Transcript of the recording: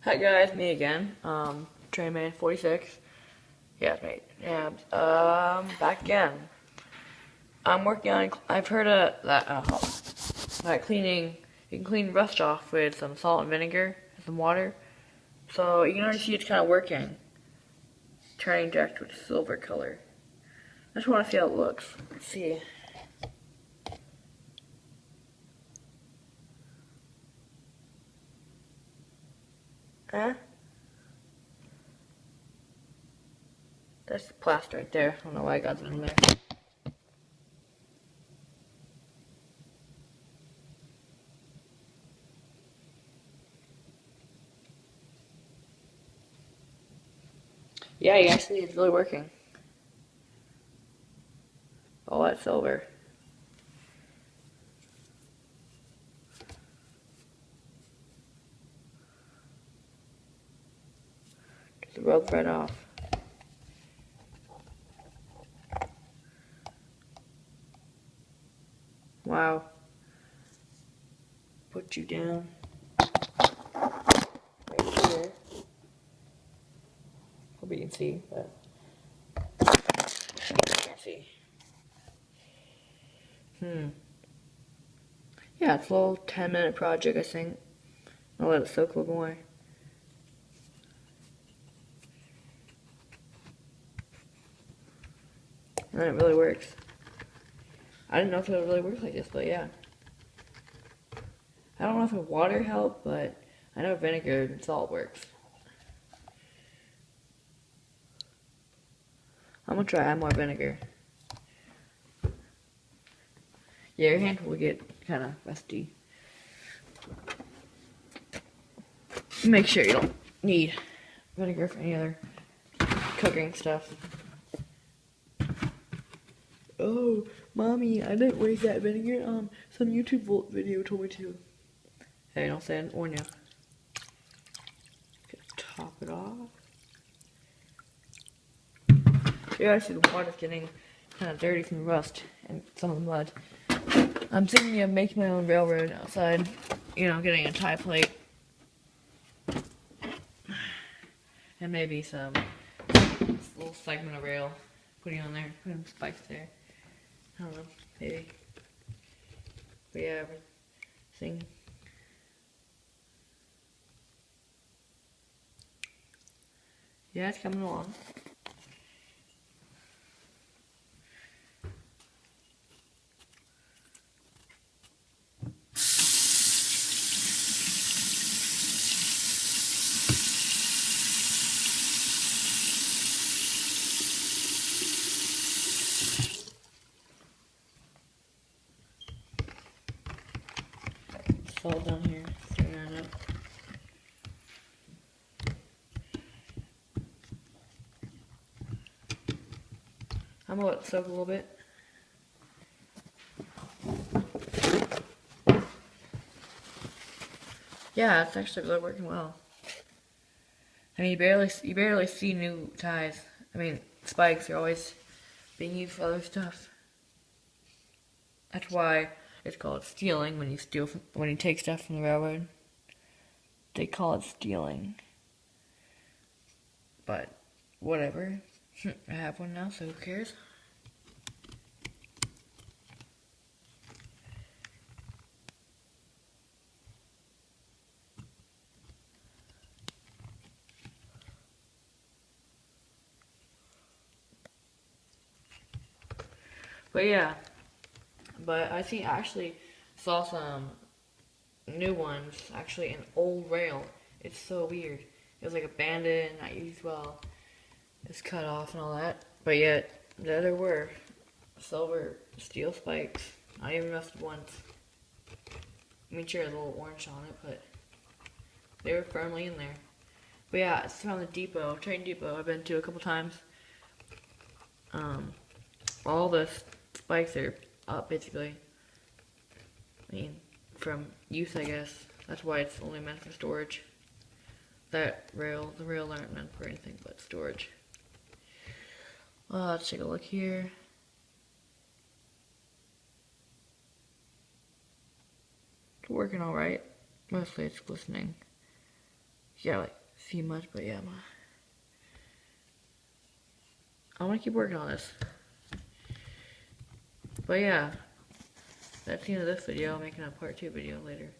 Hi guys, me again. Trainman 46. Yeah, it's me. Yeah, back again. I'm working on. I've heard that cleaning. You can clean rust off with some salt and vinegar and some water. So you can already see it's kind of working. Turning direct with silver color. I just want to see how it looks. Let's see. Huh? That's the plaster right there. I don't know why I got that in there. Yeah, actually, it's really working. All that silver. Just rub right off. Wow. Put you down. Right here. Hope you can see, but you can't see. Yeah, it's a little 10-minute project, I think. I'll let it soak a little more. And then it really works. I didn't know if it would really work like this, but yeah. I don't know if water helped, but I know vinegar and salt works. I'm gonna try add more vinegar. Yeah, your hand will get kind of rusty. Make sure you don't need vinegar for any other cooking stuff. Oh, mommy, I didn't waste that vinegar. Some YouTube video told me to. Hey, don't say it or no. Top it off. Yeah, I see the water's getting kind of dirty from the rust and some of the mud. I'm thinking of making my own railroad outside. You know, getting a tie plate. And maybe some little segment of rail. Putting on there, putting spikes there. I don't know, maybe. But yeah, everything. Yeah, it's coming along. It's all done here. Stirring that up. I'm gonna let it soak a little bit. Yeah, it's actually really working well. I mean, you barely see new ties. I mean, spikes are always being used for other stuff. That's why it's called stealing when when you take stuff from the railroad. They call it stealing. But whatever. I have one now, so who cares? But yeah, but I think I actually saw some new ones, actually an old rail. It's so weird. It was like abandoned, not used well. It's cut off and all that. But yet, there were silver steel spikes. Not even rusted once. I mean, sure, a little orange on it, but they were firmly in there. But yeah, it's from the depot, train depot I've been to a couple times. All the spikes are up, basically. I mean, from use, I guess. That's why it's only meant for storage. The rails aren't meant for anything but storage. Let's take a look here. It's working alright. Mostly it's glistening. Yeah, like see much, but yeah. I want to keep working on this. But yeah, that's the end of this video. I'm making a part 2 video later.